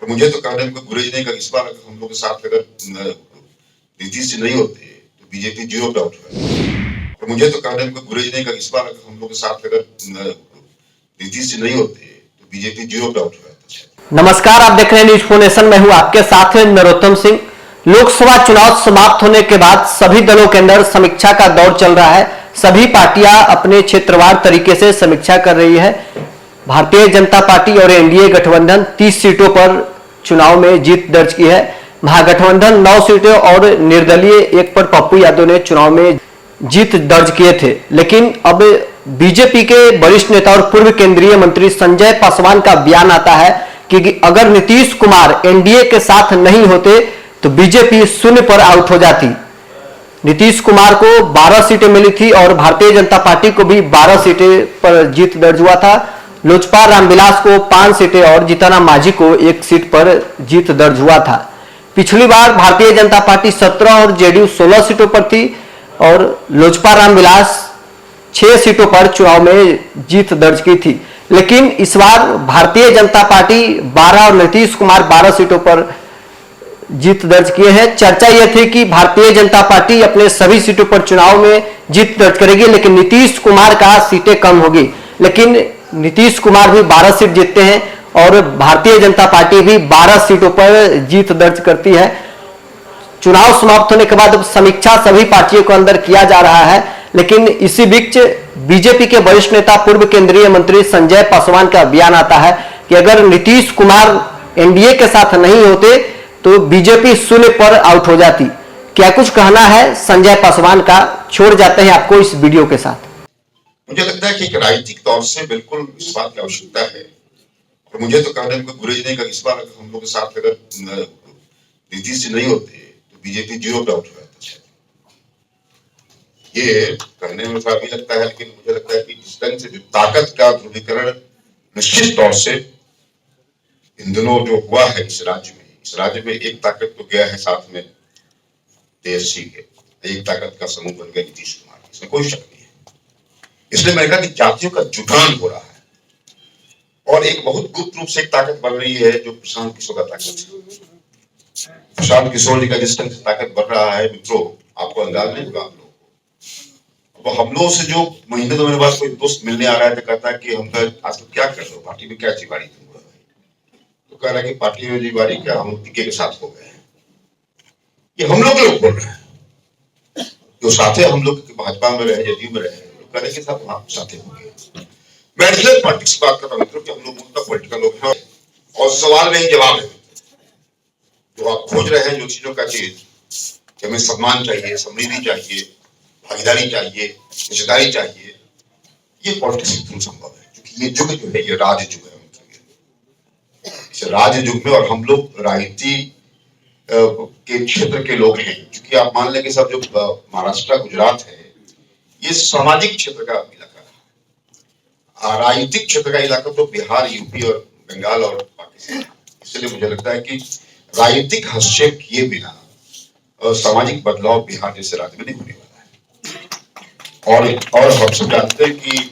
और मुझे तो कहने में गुरेज नहीं का इस बार हम लोग के साथ अगर नीतीश जी नहीं होते तो बीजेपी 0 पे आउट हुआ। और मुझे तो कहने में गुरेज नहीं का इस बार हम लोग के साथ अगर नीतीश जी नहीं होते तो बीजेपी 0 पे आउट हुआ। नमस्कार, आप देख रहे हैं न्यूज फोनेशन। मैं हूं आपके साथ में नरोत्तम सिंह। लोकसभा चुनाव समाप्त होने के बाद सभी दलों के अंदर समीक्षा का दौर चल रहा है। सभी पार्टियां अपने क्षेत्रवार तरीके से समीक्षा कर रही है। भारतीय जनता पार्टी और एनडीए गठबंधन 30 सीटों पर चुनाव में जीत दर्ज की है। महागठबंधन 9 सीटों और निर्दलीय 1 पर पप्पू यादव ने चुनाव में जीत दर्ज किए थे। लेकिन अब बीजेपी के वरिष्ठ नेता और पूर्व केंद्रीय मंत्री संजय पासवान का बयान आता है कि अगर नीतीश कुमार एनडीए के साथ नहीं होते तो बीजेपी 0 पर आउट हो जाती। नीतीश कुमार को 12 सीटें मिली थी और भारतीय जनता पार्टी को भी 12 सीटें पर जीत दर्ज हुआ था। लोजपा रामविलास को 5 सीटें और जीतन मांझी को 1 सीट पर जीत दर्ज हुआ था। पिछली बार भारतीय जनता पार्टी 17 और जेडीयू 16 सीटों पर थी और लोजपा रामविलास 6 सीटों पर चुनाव में जीत दर्ज की थी। लेकिन इस बार भारतीय जनता पार्टी 12 और नीतीश कुमार 12 सीटों पर जीत दर्ज किए हैं। चर्चा यह थी कि भारतीय जनता पार्टी अपने सभी सीटों पर चुनाव में जीत दर्ज करेगी, लेकिन नीतीश कुमार का सीटें कम होगी। लेकिन नीतीश कुमार भी 12 सीट जीतते हैं और भारतीय जनता पार्टी भी 12 सीटों पर जीत दर्ज करती है। चुनाव समाप्त होने के बाद समीक्षा सभी पार्टियों के अंदर किया जा रहा है। लेकिन इसी बीच बीजेपी के वरिष्ठ नेता पूर्व केंद्रीय मंत्री संजय पासवान का बयान आता है कि अगर नीतीश कुमार एनडीए के साथ नहीं होते तो बीजेपी 0 पर आउट हो जाती। क्या कुछ कहना है संजय पासवान का, छोड़ जाते हैं आपको इस वीडियो के साथ। मुझे लगता है कि राजनीतिक तौर से बिल्कुल इस बात की आवश्यकता है। और मुझे तो कहने में गुरेज नहीं का इस बार हम लोग के साथ अगर नीतीश जी नहीं होते तो बीजेपी 0 पे आउट हुआ। ये कहने में थोड़ा भी लगता है, लेकिन मुझे लगता है कि इस ढंग से जो ताकत का ध्रुवीकरण निश्चित तौर से इन दिनों जो हुआ है इस राज्य में एक ताकत तो गया है साथ में देश के, एक ताकत का समूह बन गया नीतीश कुमार, इसमें कोई शक नहीं है। इसलिए मैंने कहा कि जातियों का जुटान हो रहा है और एक बहुत गुप्त रूप से एक ताकत बन रही है जो प्रशांत किशोर का ताकत है। प्रशांत किशोर जी का जिस ढंग से ताकत बढ़ रहा है मित्रों, आपको अंदाज नहीं होगा। तो हम लोग से जो महीने तो मेरे पास कोई दोस्त मिलने आ रहा है तो कहता है कि हम आज तो क्या कर रहे हो, पार्टी में क्या चिबाड़ी तुम हुआ है? तो कह रहा है कि पार्टी में चिबाड़ी क्या, हम टीके के साथ हो गए हैं। ये हम लोग बोल रहे हैं जो साथे हम लोग भाजपा में रहे, जदयू में रहे, कह रहे कि सब हम साथे हो गए। मैं इसलिए पॉलिटिक्स की बात कर रहा हूँ कि हम लोग मतलब पॉलिटिकल लोग हैं और सवाल में ही जवाब है। जो आप खोज रहे हैं जो चीजों का चीज कि हमें सम्मान चाहिए, समृद्धि चाहिए, भागीदारी चाहिए, हिस्सेदारी चाहिए, ये पॉलिटिक्स के थ्रू संभव है। क्योंकि ये युग जो है ये राज युग है। इस राज युग में और हम लोग राजनीति के क्षेत्र के लोग हैं। क्योंकि आप मान लें कि सब जो महाराष्ट्र गुजरात है ये सामाजिक क्षेत्र का इलाका है, राजनीतिक क्षेत्र का इलाका तो बिहार, यूपी और बंगाल और पाकिस्तान। इसलिए मुझे लगता है कि राजनीतिक हस्तक्षेप किए बिना सामाजिक बदलाव बिहार जैसे राज्य में नहीं होने वाला है। और हम सब जानते हैं कि